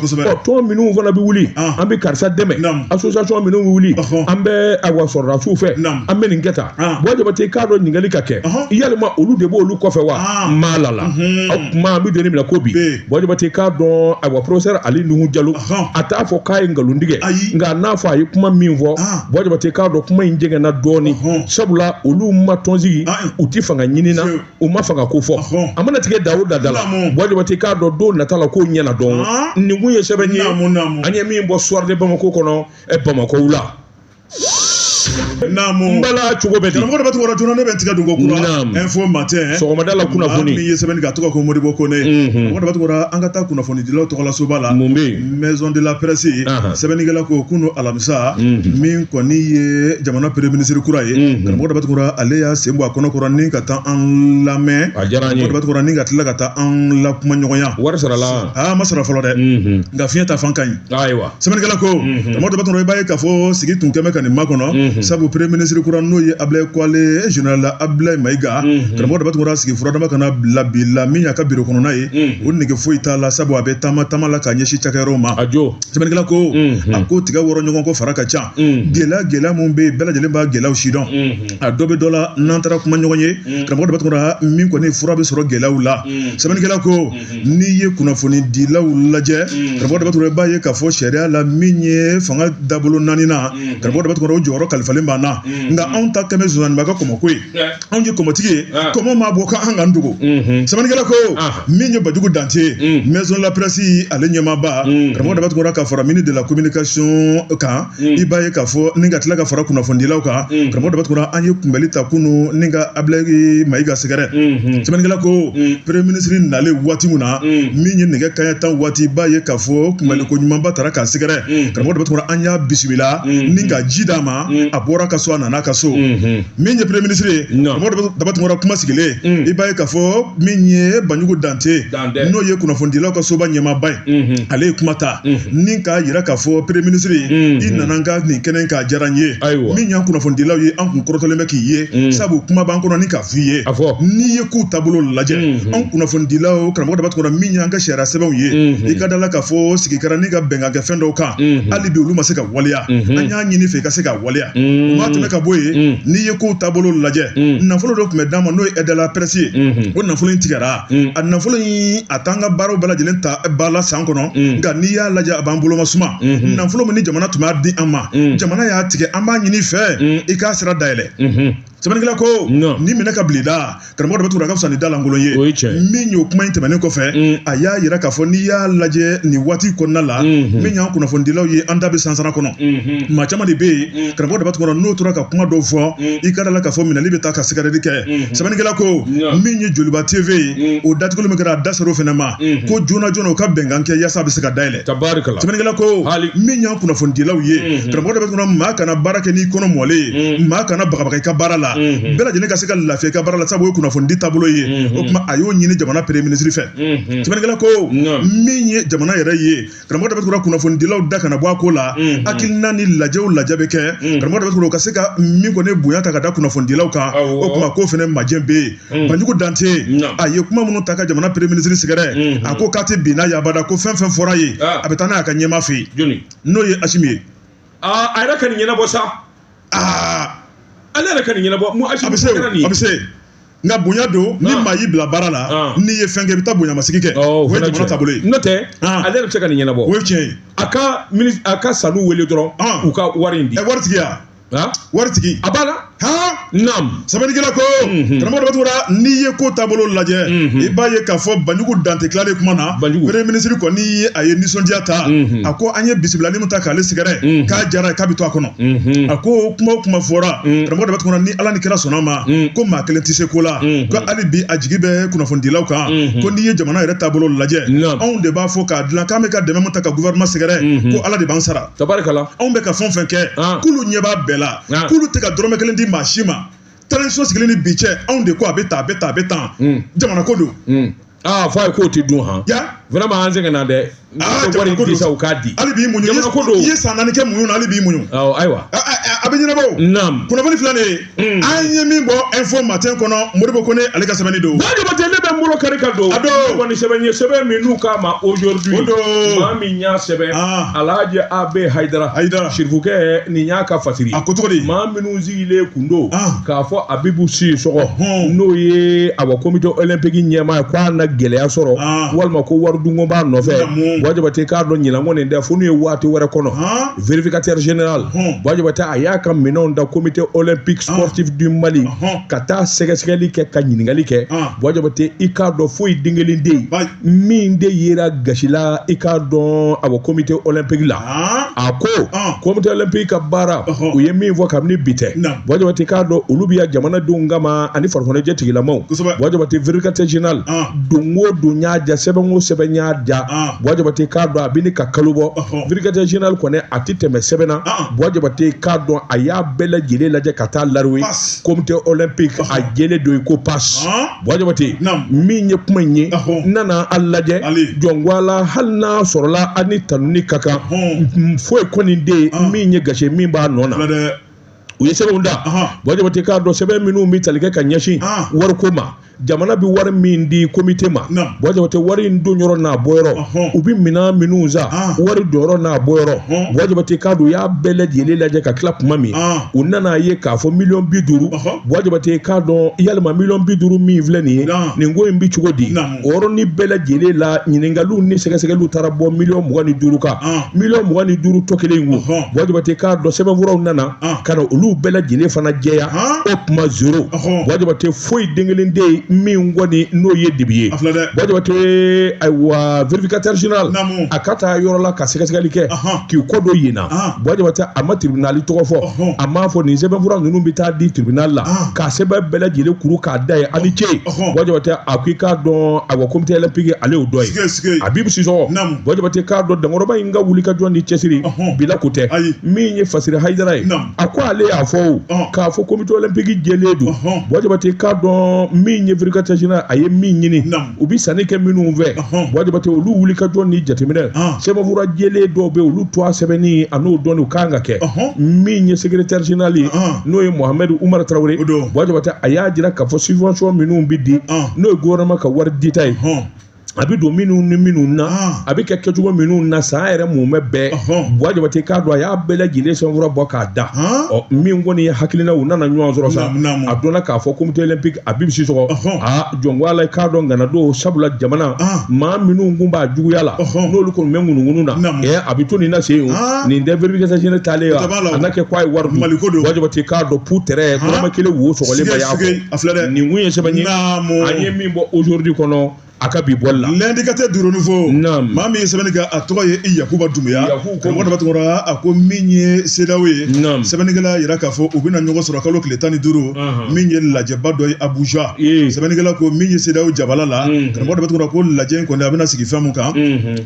tɔn minnu fana bɛ wuli an bɛ karisa dɛmɛ association minnu bɛ wuli an bɛ awa sɔrɔdasiw fɛ an bɛ nin kɛ tan Bɔjabate k'a dɔn ɲininkali ka kɛ yalima olu de b'olu kɔfɛ wa maa la o kuma an bɛ donni minɛ ko bi Bɔjabate k'a dɔn awa professeur Ali Nuhu Jalo a t'a fɔ k'a ye nkalon tigɛ nka n'a fɔ a ye kuma min fɔ Bɔjabate k'a dɔn kuma in jɛngɛnna dɔɔni sabula olu ma tɔn sigi u ti fanga ɲini na u ma fanga ko fɔ a mana tigɛ da o da la Bɔjabate k'a dɔn don nata la k'o ɲɛna dɔn nin kun ye sɛbɛn ye an ye min bɔ soir de Bamako kɔnɔ Bamako la Namu mbala cogo bɛ di karamɔgɔ de bɛ tugura joona ne bɛ tigɛ don ko kura info matin sɔgɔmada la kunnafoni min ye sɛbɛnni ka tɔgɔ ko Modibo Kone karamɔgɔ de bɛ tugura an ka taa kunnafoni dilaw tɔgɔ la soba la mun bɛ maison de la presse sɛbɛnnikɛla ko kunu alamisa min kɔni ye jamana premier ministre kura ye karamɔgɔ de bɛ tugura ale y'a sen bɔ a kɔnɔ kɔrɔ ni ka taa an lamɛn a diyara an ye karamɔgɔ de bɛ tugura ni ka tila ka taa an la kuma ɲɔgɔnya wari sarala ma sara fɔlɔ dɛ nka fiɲɛ ta fan ka ɲi ayiwa sɛbɛnnikɛla ko karamɔgɔ de bɛ tugura i b'a ye k'a fɔ sigi tun kɛmɛ ka nin makɔnɔ sabu premier ministre kura n'o ye Ablaye Kwale général Ablaye Maïga karamɔgɔ de bɛ tugura sigi furadama kana bila bi la min y'a ka bureau kɔnɔna ye o nege foyi t'a la sabu a bɛ taama la ka ɲɛsin cakɛyɔrɔw ma sɛbɛnnikɛla ko a ko tigɛ wɔrɔ ɲɔgɔn ko fara ka ca gɛlɛya mun bɛ yen bɛɛ lajɛlen b'a gɛlɛyaw sidɔn a dɔ bɛ dɔ la n'an taara kuma ɲɔgɔn ye karamɔgɔ de bɛ tugura min kɔni fura bɛ sɔrɔ gɛlɛyaw la sɛbɛnnikɛla ko n'i ye kunnafoni dilaw lajɛ karamɔgɔ de bɛ tugura i b'a ye k'a fɔ sariya la min ye fanga dabolo 4 na karamɔgɔ de bɛ tugura o jɔyɔrɔ kalifalen b'an na nka anw ta kɛmɛ zonzanniba ka kɔmɔko ye anw ye kɔmɔtigi ye kɔmɔ maa bɔ k'an ka dogo sɛbɛnnikɛla ko min ye Bajugu Dante maison la presse ale ɲɛmaaba karamɔgɔ de bɛ tugura ka fara ministre de la communication kan i b'a ye k'a fɔ ni ka tila ka fara kunnafonidilaw kan karamɔgɔ de bɛ tugura an ye kunbɛli ta kunu ni ka Ablaye Maïga sɛgɛrɛ sɛbɛnnikɛla ko premier ministre nalen waati min na min ye nɛgɛ kanɲɛ 10 waati i b'a ye k'a fɔ kunbɛliko ɲumanba taara k'a sɛgɛrɛ karamɔgɔ de bɛ tugura an y'a bisimila ni ka ji d'a ma a bɔra ka so a nana ka so min ye premier ministre ye karamɔgɔ de bɛ tugura kuma sigilen i b'a ye k'a fɔ min ye Bajugu Dante n'o ye kunnafonidilaw ka soba ɲɛmaaba ye ale ye kuma ta ni k'a yira k'a fɔ premier ministre i nana n ka nin kɛnɛ k'a diyara n ye min y'an kunnafonidilaw ye an kun kɔrɔtɔlen bɛ k'i ye sabu kuma b'an kɔnɔ ni k'a f'i ye n'i ye k'u taabolo lajɛ an kunnafonidilaw karamɔgɔ de bɛ tugura min y'an ka sariya sɛbɛnw ye i ka da la k'a fɔ sigi kɛra ni ka bɛnkan kɛ fɛn dɔw kan hali bi olu ma se ka waleya an y'a ɲini fɛ i ka se ka waleya u m'a tɛmɛ ka bɔ yen n'i ye kow taabolo lajɛ nafolo dɔ tun bɛ d'an ma n'o ye aide à la presse ye o nafolo in tigɛra a nafolo in a t'an ka baaraw bɛɛ lajɛlen ta ba la san kɔnɔ nka n'i y'a lajɛ a b'an bolo ma suma nafolo min ni jamana tun b'a di an ma jamana y'a tigɛ an b'a ɲini fɛ i k'a sira dayɛlɛ sɛbɛnnikɛla ko ni minɛ ka bili da karamɔgɔ de bɛ tugura ka fisa ni da lankolon ye min y'o kuma in tɛmɛnen kɔfɛ a y'a yira k'a fɔ n'i y'a lajɛ nin waati kɔnɔna la min y'an kunnafonidilaw ye an da bɛ sansara kɔnɔ maa caman de bɛ yen karamɔgɔ de bɛ tugura n'o tora ka kuma dɔw fɔ i ka da la k'a fɔ minɛli bɛ taa ka sɛgɛrɛli kɛ sɛbɛnnikɛla ko min ye Joliba TV ye o datigɛli min kɛra a da ser'o fana ma ko joona joona u ka bɛnkan kɛ yaasa a bɛ se ka dayɛlɛ sɛbɛnnikɛla ko min y'an kunnafonidilaw ye karamɔgɔ de bɛ tugura maa kana baara kɛ n'i kɔnɔ mɔlen ye maa kana bagabaga i ka baara la bɛɛ lajɛlen ka se ka lafiya i ka baara la sabu o ye kunnafonidi taabolo ye o tuma a y'o ɲini jamana premier ministre fɛ sɛbɛnnikɛla ko min ye jamana yɛrɛ ye karamɔgɔ de bɛ tugura kunnafonidilaw da kana bɔ a ko la hakilina ni lajɛw lajɛ bɛ kɛ karamɔgɔ de bɛ tugura u ka se ka min kɔni bonya ta ka da kunnafonidilaw kan o tuma k'o fana majɛ bɛ yen Bajugu Dante a ye kuma minnu ta ka jamana premier ministre sɛgɛrɛ a ko k'a tɛ bin n'a ye abada ko fɛn fɛn fɔra ye a bɛ taa n'a y'a ka ɲɛmaa fɛ yen n'o ye Asimi ye a yɛrɛ ka nin ɲɛnabɔ sa ale yɛrɛ ka nin ɲɛnabɔ mu Asimi a bɛ se nka bonya don ni maa y'i bila baara la n'i ye fɛn kɛ i bɛ taa bonyamasigi kɛ o ye jamana taabolo ye n'o tɛ ale yɛrɛ bɛ se ka nin ɲɛnabɔ o ye tiɲɛ ye a ka sanu wele dɔrɔn u ka wari in di waritigi ya waritigi a b'a la naam sɛbɛnnikɛla ko karamɔgɔ dɔ bɛ tugura n'i ye ko taabolo lajɛ i b'a ye k'a fɔ Banjugu Dante tilalen kuma na premier ministre kɔni a ye nisɔndiya ta a ko an ye bisimilali min ta k'ale sɛgɛrɛ k'a jara k'a bɛ to a kɔnɔ a ko kuma o kuma fɔra karamɔgɔ dɔ bɛ tugura ni Ala ni kira sɔnna ma ko maa kelen tɛ se ko la ko hali bi a jigi bɛ kunnafonidilaw kan ko n'i ye jamana yɛrɛ taabolo lajɛ anw de b'a fɔ k'a dilan k'an bɛ ka dɛmɛ min ta ka gouvernement sɛgɛrɛ ko Ala de b'an sara tabarikala anw bɛ ka fɛn o fɛn kɛ k'ulu ɲɛ b'a bɛɛ la k'ulu tɛ ka dɔrɔmɛ kelen di maa si ma transition sigilen ni bi cɛ anw de ko a bɛ tan a bɛ tan a bɛ tan jamana ko don fɔ a ye k'o tɛ dun han vraiment an sɛgɛnna dɛ wari di sa u k'a di hali b'i muɲu jamana ko don i ye san 4 kɛ muɲu na hali b'i muɲu ayiwa a bɛ ɲɛnabɔ naam kunnafoni filɛ nin ye an ye min bɔ info matin kɔnɔ Modibo Kone ale ka sɛbɛnni don Jabate ne bɛ n bolo kari ka don a don kɔni sɛbɛn ye sɛbɛn min n'u k'a ma aujourd'hui maa min y'a sɛbɛn Alhaji AB Hayidara Sirifukɛ nin y'a ka fasiri a ko cogo di maa minnu sigilen kun don k'a fɔ Abibu Sisɔgɔ n'o ye awɔ comité olympique ɲɛmaa ye k'a na gɛlɛya sɔrɔ walima ko wari dunko b'a nɔfɛ Jabate k'a dɔn ɲinan nin dɛ fo n'u ye waati wɛrɛ kɔnɔ vérificateur général Jabate a y'a ka minɛnw da comité olympique sportif du Mali ka taa sɛgɛsɛgɛli kɛ ka ɲininkali kɛ Jabate i k'a dɔn foyi den kelen de ye min de yera gasi la i k'a dɔn awɔ comité olympique la a ko comité olympique ka baara u ye min fɔ kabini bi tɛ Jabate k'a dɔn olu bɛ jamanadenw kama ani farikoloɲɛnajɛ tigilamaw Jabate vérificateur général don o don y'a ja sɛbɛn o sɛbɛn y'a ja Jabate k'a dɔn a bɛ ne ka kalo bɔ vérificateur général kɔni a tɛ tɛmɛ sɛbɛn na Jabate k'a dɔn a y'a bɛɛ lajɛlen lajɛ ka taa laroué comité olympique a jɛlen don i ko passe Jabate min ye kuma in ye nana a lajɛ jɔnwala hali n'a sɔrɔla a ni tanuni ka kan foyi kɔni de min ye gasi min b'a nɔ na u ye sɛbɛnw da Jabate k'a dɔn sɛbɛn minnu bɛ tali kɛ ka ɲɛsin wariko ma jamana bɛ wari min di comité ma Jabate wari in don yɔrɔ n'a bɔ yɔrɔ u bɛ minɛn minnu san wari don yɔrɔ n'a bɔ yɔrɔ Jabate k'a dɔn u y'a bɛɛ lajɛlen lajɛ ka tila kuma min u nana ye k'a fɔ $50 Jabate k'a dɔn yalima $50 min filɛ nin ye nin ko in bɛ cogo di o yɔrɔnin bɛɛ lajɛlen la ɲininkaliw ni sɛgɛsɛgɛliw taara bɔ $25 kan $25 tɔ kelen in ko Jabate k'a dɔn sɛbɛnfuraw nana ka na olu bɛɛ lajɛlen fana jɛya o kuma 0 Jabate foyi den kelen de ye min kɔni n'o ye dibi ye Jabate ayiwa vérificateur général a ka taa yɔrɔ la ka sɛgɛsɛgɛli kɛ k'i kɔ dɔ yen na Jabate a ma tribunal tɔgɔ fɔ a m'a fɔ nin sɛbɛnfura ninnu bɛ taa di tribunal la k'a sɛbɛn bɛɛ lajɛlen kuru k'a da ye a ni ce Jabate a ko i k'a dɔn awɔ comité olympique ale y'o dɔ ye Abibu Sisɔgɔ Jabate k'a dɔn dankɔrɔba in ka wuli ka jɔ ni cɛsiri bila ko tɛ min ye Fasiri Hayidara ye a ko ale y'a fɔ k'a fɔ comité olympique jɛlen don Jabate k'a dɔn min ye vérificateur général a ye min ɲini u bɛ sanni kɛ minnu fɛ Jabate olu wuli ka jɔ ni jateminɛ sɛbɛnfura jɛlen dɔw bɛ olu to a sɛbɛnni a n'o dɔnni u kan ka kɛ min ye secrétaire général ye n'o ye Mohamed Umar Traoré Jabate a y'a jira k'a fɔ subvention minnu bɛ di n'o ye gouvernement ka wari dita ye a bɛ don minnu ni minnu na a bɛ kɛ kɛcogo minnu na san yɛrɛ mun bɛ bɛɛ Jabate k'a dɔn a y'a bɛɛ lajɛlen sɛbɛnfura bɔ k'a da min kɔni ye hakilina u nana ɲɔgɔn sɔrɔ sa a dɔnna k'a fɔ comité olympique Abibu Sisɔgɔ jɔnwala k'a dɔn gana don sabula jamana maa minnu kun b'a juguya la n'olu kɔni bɛ ŋunuŋunu na a bɛ to nin na se nin tɛ vérificateur général taalen a n'a kɛ k'a ye wari dun Jabate k'a dɔn pour terrain dɔrɔmɛ kelen wo sɔgɔlen ba y'a fɔ nin kun ye sɛbɛn ye an ye min bɔ aujourd'hui kɔnɔ a ka bi bɔli la l'indicateur du renouveau maa min ye sɛbɛnni kɛ a tɔgɔ ye Yakuba Dumbuya karamɔgɔ dɔ tɔgɔ a ko min ye CEDEAO ye sɛbɛnnikɛla yira k'a fɔ u bɛna ɲɔgɔn sɔrɔ kalo tile 15 min ye lajɛba dɔ ye Abuja sɛbɛnnikɛla ko min ye CEDEAO jabala la karamɔgɔ dɔ tɔgɔ ko lajɛ in kɔni a bɛna sigi fɛn mun kan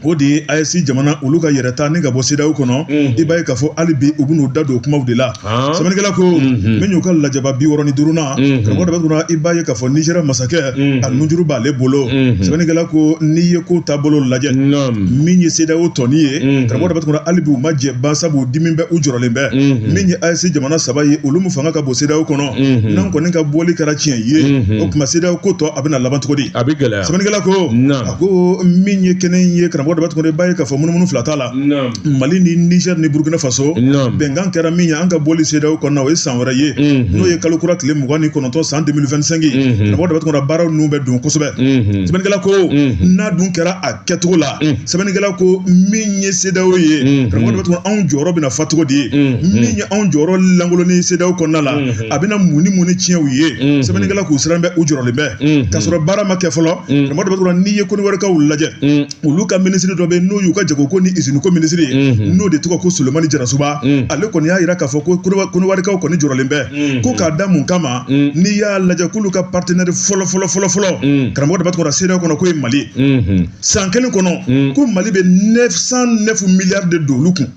o de ye AES jamana olu ka yɛrɛta ni ka bɔ CEDEAO kɔnɔ i b'a ye k'a fɔ hali bi u bɛn'u da don o kumaw de la sɛbɛnnikɛla ko min y'u ka lajɛba 65 nan karamɔgɔ dɔ tɔgɔ i b'a ye k'a fɔ Nigéria masakɛ a nunjuru b'ale bolo sɛbɛnnikɛla ko n'i ye ko taabolo lajɛ min ye CEDEAO tɔni ye karamɔgɔ dɔ bɛ tuguni hali bi u ma jɛ ban sabu dimi bɛ u jɔrɔlen bɛ min ye AES jamana 3 ye olu mu fanga ka bɔ CEDEAO kɔnɔ n'an kɔni ka bɔli kɛra tiɲɛ ye o tuma CEDEAO ko tɔ a bɛna laban cogo di a bɛ gɛlɛya sɛbɛnnikɛla ko a ko min ye kɛnɛ in ye karamɔgɔ dɔ bɛ tuguni i b'a ye k'a fɔ munumunu fila t'a la Mali ni Niger ni Burkina Faso bɛnkan kɛra min ye an ka bɔli CEDEAO kɔnɔna o ye san wɛrɛ ye n'o ye kalo kura tile 29 san 2025 karamɔgɔ dɔ bɛ tuguni baaraw ninnu bɛ don kosɛbɛ sɛbɛnnikɛla ko n'a dun kɛra a kɛcogo la sɛbɛnnikɛla ko min ye CEDEAO ye karamɔgɔ de b'a to anw jɔyɔrɔ bɛna fa cogo di ye min ye anw jɔyɔrɔ lankolon CEDEAO kɔnɔna la a bɛna mun ni tiɲɛ u ye sɛbɛnnikɛla k'u siran bɛ u jɔrɔlen bɛ k'a sɔrɔ baara ma kɛ fɔlɔ karamɔgɔ de b'a to n'i ye Koniwarikaw lajɛ olu ka minisiri dɔ bɛ n'o y'u ka jagoko ni usine ko minisiri ye n'o de tɔgɔ ko Sulemani Jarasuba ale kɔni y'a yira k'a fɔ ko Koniwarikaw kɔni jɔrɔlen bɛ ko k'a da mun kama n'i y'a lajɛ k'olu ka partenaire fɔlɔ karamɔgɔ de b'a to CEDEAO kɔnɔ ko ye Mali san kelen kɔnɔ ko Mali bɛ 909 milliards de don olu kun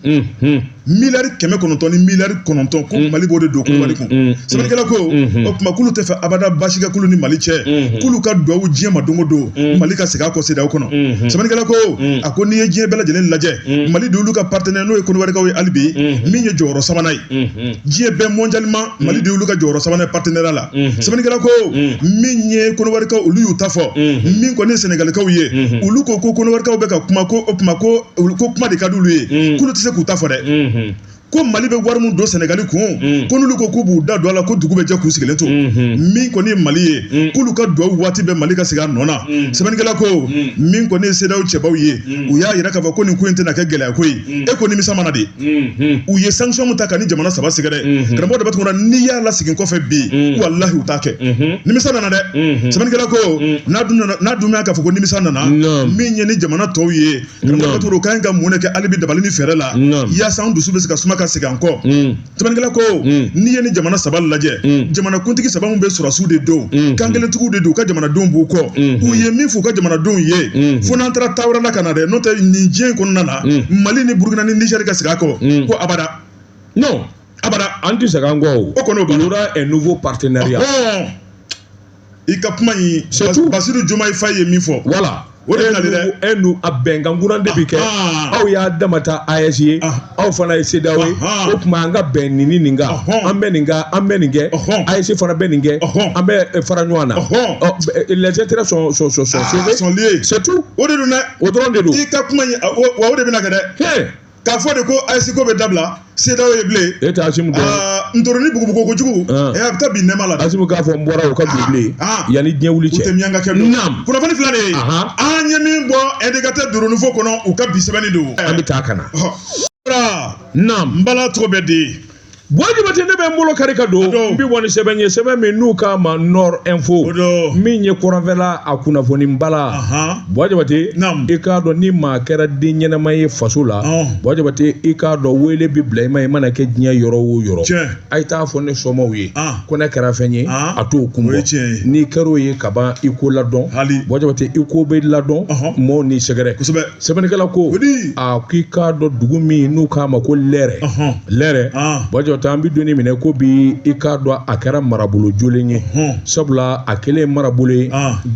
miliyari 900 ni miliyari 9 ko Mali b'o de don Konowari kun sɛbɛnnikɛla ko o tuma k'olu tɛ fɛ abada basi kɛ k'olu ni Mali cɛ k'olu ka duwawu diɲɛ ma don o don Mali ka segin a kɔ CEDEAO kɔnɔ sɛbɛnnikɛla ko a ko n'i ye diɲɛ bɛɛ lajɛlen lajɛ Mali de y'olu ka partenaire n'o ye Koniwarikaw ye hali bi min ye jɔyɔrɔ sabanan ye diɲɛ bɛɛ mondialement Mali de y'olu ka jɔyɔrɔ sabanan ye partenaire la sɛbɛnnikɛla ko min ye Koniwarikaw olu y'u ta fɔ min kɔni ye Sénégalikaw ye olu ko Koniwarikaw bɛ ka kuma ko o tuma ko kuma de ka d'olu ye k'olu tɛ se k'u ta fɔ dɛ ko Mali bɛ wari mun don Sénégali kun ko n'olu ko k'u b'u da don a la ko dugu bɛ jɛ k'u sigilen to min kɔni ye Mali ye k'olu ka duwawu waati bɛ Mali ka segin a nɔ na sɛbɛnnikɛla ko min kɔni ye CEDEAO cɛbaw ye u y'a yira k'a fɔ ko nin ko in tɛna kɛ gɛlɛya ko ye e ko nimisa mana de u ye sanction mun ta ka ni jamana saba sɛgɛrɛ karamɔgɔ de b'a to n'i y'a lasegin kɔfɛ bi walahi u t'a kɛ nimisa nana dɛ sɛbɛnnikɛla ko n'a dun y'a k'a fɔ ko nimisa nana min ye ni jamana tɔw ye karamɔgɔ de b'a to u ka ɲi ka mun de kɛ hali bi dabali ni fɛɛrɛ la yaasa an dusu bɛ se ka suma ka segin an kɔ sɛbɛnnikɛla ko n'i ye ni jamana saba lajɛ jamana kuntigi saba min bɛ sɔrɔsiw de don kan kelentigiw de don u ka jamanadenw b'u kɔ u ye min f'u ka jamanadenw ye fo n'an taara taa wɛrɛ la ka na dɛ n'o tɛ nin diɲɛ in kɔnɔna na Mali ni Burukina ni Niger ka segin a kɔ ko abada non abada an tɛ segin an kɔ o kɔni il y aura un nouveau partenariat i ka kuma in Basiru Diomaye Faye ye min fɔ voilà o de ye a bɛnkan kuran de bi kɛ aw y'a dama ta AES ye aw fana ye CEDEAO ye o tuma an ka bɛn nin ni nin kan an bɛ nin kɛ AES fana bɛ nin kɛ an bɛ fara ɲɔgɔn na les intérêts sont liés c'est tout o de don dɛ o dɔrɔn de don i ka kuma in wa o de bɛna kɛ dɛ k'a fɔ de ko AES ko bɛ dabila CEDEAO ye bilen e tɛ Asimu dɔn ntoroni bugubugu kojugu a bɛ taa bin nɛma la dɛ Asimu k'a fɔ n bɔra o ka bi bilen yanni diɲɛ wuli cɛ u tɛ miyanka kɛ don kunnafoni fila de ye an ye min bɔ indicateur Doronifo kɔnɔ u ka bi sɛbɛnni don an bɛ taa ka na n bala cogo bɛ di Bojibati ne bɛ n bolo kari ka don n bi bɔ ni sɛbɛn ye sɛbɛn min n'u k'a ma Nord Info min ye kɔrɔnfɛla a kunnafoni bala Bojibati i k'a dɔn ni maa kɛra den ɲɛnama ye faso la Bojibati i k'a dɔn wele bi bila i ma i mana kɛ diɲɛ yɔrɔ o yɔrɔ a ye t'a fɔ ne sɔmaw ye ko ne kɛra fɛn ye a t'o kun bɔ n'i kɛr'o ye ka ban i ko ladɔn Bojibati i ko bɛ ladɔn mɔɔw ni sɛgɛrɛ sɛbɛnnikɛla ko k'i k'a dɔn dugu min n'u k'a ma ko lɛrɛ Bojibati an bi doni minɛ ko bi i k'a dɔn a kɛra marabolo jolen ye sabula a kɛlen marabolo ye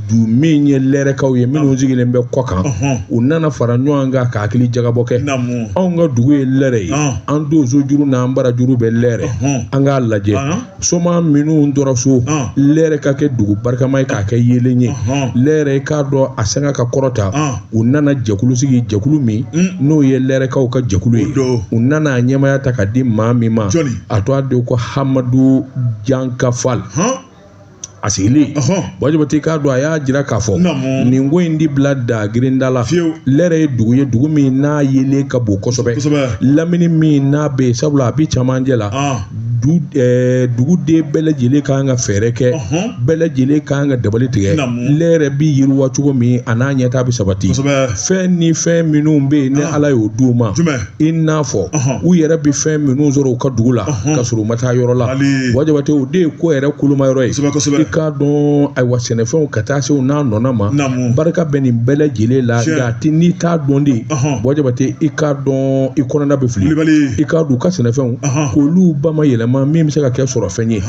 du min ye lɛrɛkaw ye minnu sigilen bɛ kɔ kan u nana fara ɲɔgɔn kan ka hakili jagabɔ kɛ anw ka dugu ye lɛrɛ ye an donso juru n'an barajuru bɛ lɛrɛ an k'a lajɛ soma minnu dɔra so lɛrɛ ka kɛ dugu barikama ye k'a kɛ yelen ye lɛrɛ i k'a dɔn a sanga ka kɔrɔta u nana jɛkulu sigi jɛkulu min n'o ye lɛrɛkaw ka jɛkulu ye u nana a ɲɛmaya ta ka di maa min ma a to a de ko Hamadu Jankafal a sigilen Bojibati k'a dɔn a y'a jira k'a fɔ nin ko in di bila da girinda la lɛrɛ ye dugu min n'a yelen ka bon kosɛbɛ lamini min n'a bɛ sabula a bi camancɛ la duguden bɛɛ lajɛlen kan ka fɛɛrɛ kɛ bɛɛ lajɛlen kan ka dabali tigɛ lɛrɛ bi yiriwa cogo min a n'a ɲɛta bɛ sabati fɛn ni fɛn minnu bɛ yen ni Ala y'o d'u ma i n'a fɔ u yɛrɛ bɛ fɛn minnu sɔrɔ u ka dugu la ka sɔrɔ u ma taa yɔrɔ la Bojibati o de ye ko yɛrɛ koloma yɔrɔ ye i k'a dɔn ayiwa sɛnɛfɛnw ka taa se u n'a nɔna ma barika bɛ nin bɛɛ lajɛlen la nka n'i t'a dɔn de Bojibati i k'a dɔn i kɔnɔna bɛ fili i k'a dɔn u ka sɛnɛfɛnw k'olu ba ma yɛlɛma min bɛ se ka kɛ sɔrɔ fɛn ye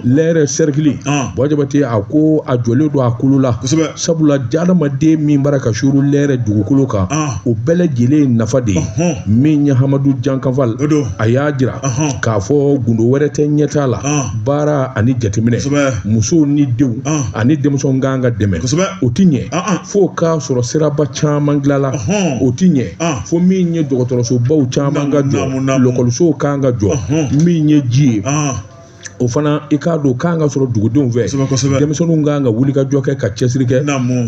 lɛrɛ cercle Bojibati a ko a jɔlen don a kolo la sabula adamaden min bara ka suru lɛrɛ dugukolo kan o bɛɛ lajɛlen ye nafa de ye min ye Hamadu Jankafal a y'a jira k'a fɔ gundo wɛrɛ tɛ ɲɛtaa la baara ani jateminɛ musow ni denw ani denmisɛnw kan ka dɛmɛ o ti ɲɛ fo k'a sɔrɔ siraba caman dilala o ti ɲɛ fo min ye dɔgɔtɔrɔsobaw caman ka jɔ lɔkɔlisow kan ka jɔ min ye ji ye o fana i k'a dɔn k'an ka sɔrɔ dugudenw fɛ denmisɛnninw k'an ka wuli ka jɔ kɛ ka cɛsiri kɛ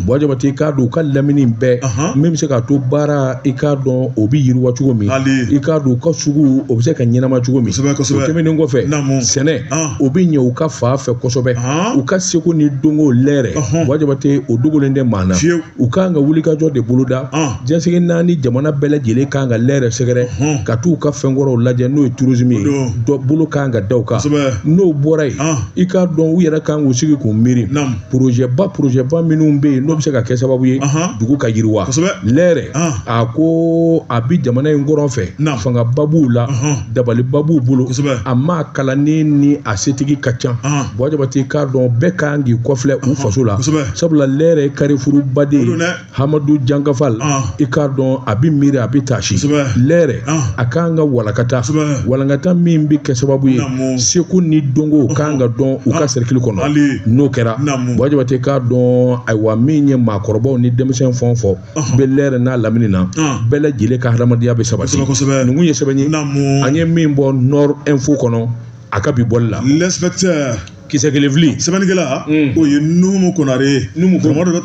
Buwa Jabate i k'a dɔn u ka lamini bɛɛ min bɛ se k'a to baara i k'a dɔn o bɛ yiriwa cogo min i k'a dɔn u ka sugu o bɛ se ka ɲɛnama cogo min o tɛmɛnen kɔfɛ sɛnɛ o bɛ ɲɛ u ka fa fɛ kosɛbɛ u ka seko ni donko lɛrɛ Buwa Jabate o dogolen tɛ maa na u k'an ka wuli ka jɔ de boloda diɲɛsigi naani jamana bɛɛ lajɛlen k'an ka lɛrɛ sɛgɛrɛ ka t'u ka fɛnkɔrɔw lajɛ n'o ye tourisme ye dɔ bolo k'an ka da u kan n'o bɔra yen i k'a dɔn u yɛrɛ kan k'u sigi k'u miiri projet ba minnu bɛ yen n'o bɛ se ka kɛ sababu ye dugu ka yiriwa lɛrɛ a ko a bi jamana in kɔrɔn fɛ fangaba b'u la dabaliba b'u bolo a ma kalannen ni a setigi ka ca Buwa Jabate k'a dɔn bɛɛ kan k'i kɔfilɛ u faso la sabula lɛrɛ karifurubaden Hamadu Jankafal i k'a dɔn a bi miiri a bi taasi lɛrɛ a kan ka walankata min bi kɛ sababu ye seko ni dongo kan ka dɔn u ka cercle kɔnɔ n'o kɛra Buwa Jabate k'a dɔn ayiwa min ye maakɔrɔbaw ni denmisɛn fɛn fɔ bɛ lɛrɛ n'a lamini na bɛɛ lajɛlen ka hadamadenya bɛ sabati ninnu ye sɛbɛn ye an ye min bɔ Nord Info kɔnɔ a ka bi bɔli la l'inspecteur kisɛ kelen fili sɛbɛnnikɛla o ye Numu Konare Numu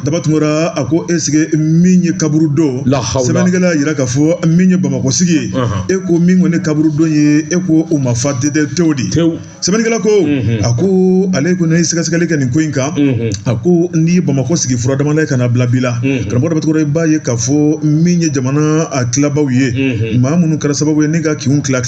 daba tungora a ko est-ce que min ye kaburu don sɛbɛnnikɛla yira k'a fɔ min ye Bamakɔ sigi ye e ko min kɔni kaburu don ye e ko o ma fa tew di sɛbɛnnikɛla ko a ko ale ko ne sɛgɛsɛgɛli kɛ nin ko in kan a ko n'i ye Bamakɔ sigi fura damala ka na bila bi la karamɔgɔ daba tungora i b'a ye k'a fɔ min ye jamana a tilabaw ye maa minnu kɛra sababu ye ni ka kinw tila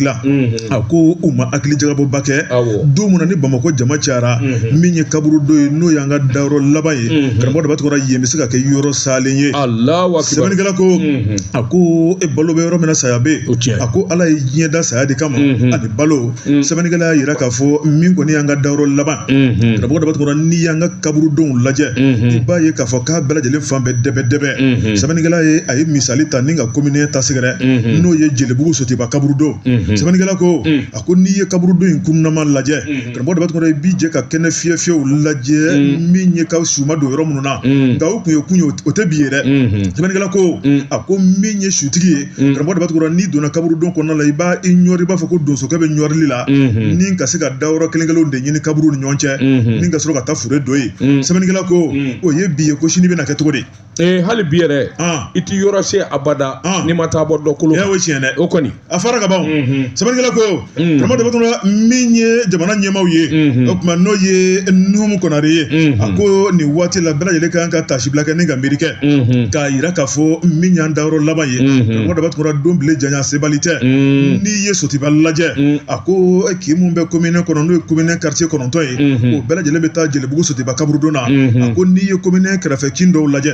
a ko u ma hakili jagabɔba kɛ don mun na ni Bamakɔ jama cayara min ye kaburu do ye n'o y'an ka dayɔrɔ laban ye karamɔgɔ daba tugura yen bɛ se ka kɛ yɔrɔ salen ye sɛbɛnnikɛla ko a ko e balo bɛ yɔrɔ min na saya bɛ a ko ala ye diɲɛ da saya de kama ani balo sɛbɛnnikɛla y'a yira k'a fɔ min kɔni y'an ka dayɔrɔ laban karamɔgɔ daba tugura n'i y'an ka kaburudenw lajɛ i b'a ye k'a fɔ k'a bɛɛ lajɛlen fan bɛɛ dɛbɛ sɛbɛnnikɛla ye a ye misali ta ni ka komine ta sɛgɛrɛ n'o ye Jelibugu Sotiba kaburudon sɛbɛnnikɛla ko a ko n'i ye kaburudon in kunnama lajɛ karamɔgɔ daba tugura i b'i jɛ ka kɛnɛ fiyɛfiyɛw lajɛ min ye ka suma don yɔrɔ minnu na nka o kun ye kun ye o tɛ bi ye dɛ sɛbɛnnikɛla ko a ko min ye sutigi ye karamɔgɔ daba tugura n'i donna kaburudon kɔnɔna la i b'a i ɲɔri i b'a fɔ ko donsokɛ bɛ ɲɔrili la ni ka se ka dayɔrɔ kelen-kelenw de ɲini kaburu ni ɲɔgɔn cɛ ni ka sɔrɔ ka taa fure don ye sɛbɛnnikɛla ko o ye bi ye ko sini bɛna kɛ cogo di hali bi yɛrɛ i ti yɔrɔ se abada n'i ma taa bɔ dɔ kolo o tiɲɛ dɛ o kɔni a fara ka ban sɛbɛnnikɛla ko karamɔgɔ daba tugura min ye jamana ɲɛmaaw ye o tuma n'o ye Numu Konare ye a ko nin waati la bɛɛ lajɛlen kan ka tasibila kɛ ni ka miiri kɛ k'a yira k'a fɔ min y'an dayɔrɔ laban ye karamɔgɔ daba tugura don bile janya sebali tɛ n'i ye Sotiba lajɛ a ko k'i mun bɛ commune kɔnɔ n'o ye commune quartier 9 ye o bɛɛ lajɛlen bɛ taa Jelibugu Sotiba kaburudon na a ko n'i ye commune kɛrɛfɛ kin dɔw lajɛ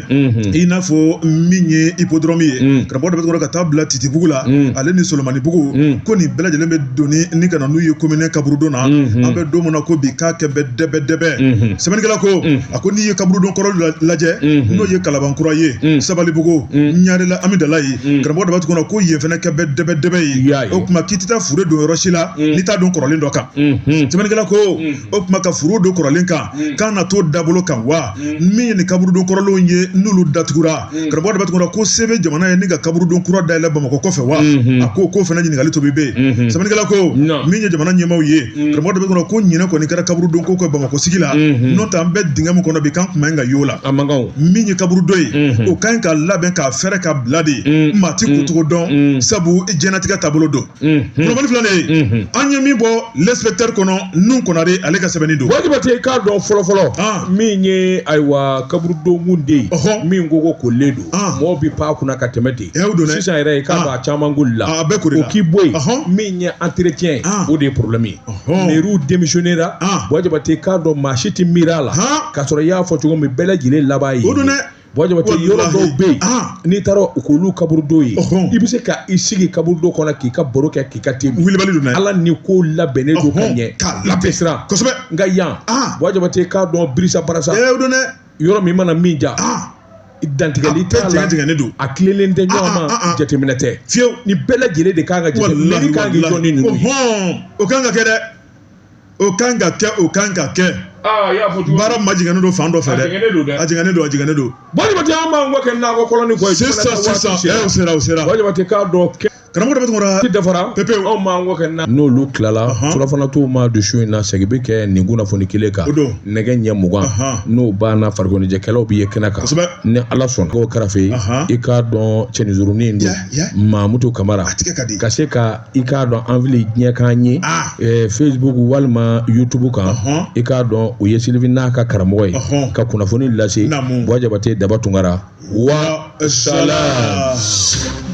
i n'a fɔ min ye hippodrome ye karamɔgɔ daba tugura ka taa bila Titibugu la ale ni Solomanibugu ko nin bɛɛ lajɛlen bɛ doni ni ka na n'u ye commune kaburudon na an bɛ don min na ko bi k'a kɛ bɛ dɛbɛ sɛbɛnnikɛla ko a ko n'i ye kaburudon kɔrɔ lajɛ n'o ye Kalabankura ye Sabalibugu Ɲarela Amidala ye karamɔgɔ daba tugura ko yen fana kɛ bɛ dɛbɛ ye o tuma k'i tɛ taa fure don yɔrɔ si la n'i t'a don kɔrɔlen dɔ kan sɛbɛnnikɛla ko o tuma ka furu don kɔrɔlen kan k'an na t'o dabolo kan wa min ye nin kaburudon kɔrɔlenw ye n'olu datugura karamɔgɔ daba tugura ko se bɛ jamana ye ni ka kaburudon kura dayɛlɛ Bamakɔ kɔfɛ wa a ko k'o fana ɲininkali tobi bɛ yen sɛbɛnnikɛla ko min ye jamana ɲɛmaaw ye karamɔgɔ daba tugura ko ɲinɛ kɔni kɛra kaburudon ko kɛ Bamakɔ sigi la n'o tɛ an bɛ dingɛ min kɔnɔ bi k'an kun man ka y'o la min ye kaburudon ye o ka ɲi ka labɛn k'a fɛrɛ ka bila de maa ti kucogo dɔn sabu diɲɛnatigɛ taabolo don kunnafoni filanan an ye min bɔ l'inspecteur kɔnɔ Numu Konare ale ka sɛbɛnni don Buwa Jabate k'a dɔn fɔlɔfɔlɔ min ye ayiwa kaburudon mun den min ko kolen don mɔgɔw bi pan kunna ka tɛmɛ ten sisan yɛrɛ k'a dɔn a caman koli la o k'i bɔ yen min ye entretien o de ye problème ye mairie démissionnera Buwa Jabate k'a dɔn maa si ti miiri a la k'a sɔrɔ i y'a fɔ cogo min bɛɛ lajɛlen laban ye Buwa Jabate yɔrɔ dɔw bɛ yen n'i taara k'olu kaburudon ye i bɛ se ka i sigi kaburudon kɔnɔ k'i ka baro kɛ k'i ka te min ala ni ko labɛnnen don ka ɲɛ a bɛ siran nka yan Buwa Jabate k'a dɔn Birisa Barasa yɔrɔ min mana min ja dantigɛli t'a la a tilelen tɛ ɲɔgɔn ma jateminɛ tɛ fiyewu ni bɛɛ lajɛlen de kan ka jateminɛ ni kan k'i jɔ ni ninnu ye o kan ka kɛ dɛ o kan ka kɛ o kan ka kɛ baara ma jigɛnnen don fan dɔ fɛ dɛ a jigɛnnen don Buwa Jabate an b'an kɔ kɛ nakɔ kɔlɔni kɔ ye sisan o sera Buwa Jabate k'a dɔn karamɔgɔ dama tungara ti dafara anw m'an ko kɛ na n'olu tilala surafana t'u ma don su in na segin bɛ kɛ nin kunnafoni kelen kan nɛgɛ ɲɛ 20 n'o banna farikoloɲɛjɛkɛlaw bɛ ye kɛnɛ kan ni ala sɔnna k'o kɛrɛfɛ i k'a dɔn cɛnizurunin in don Mamutu Kamara ka se ka i k'a dɔn an fili diɲɛkan ye Facebook walima YouTube kan i k'a dɔn o ye Sylvie n'a ka karamɔgɔ ye ka kunnafoni lase Buwa Jabate Daba Tunkara wa salam.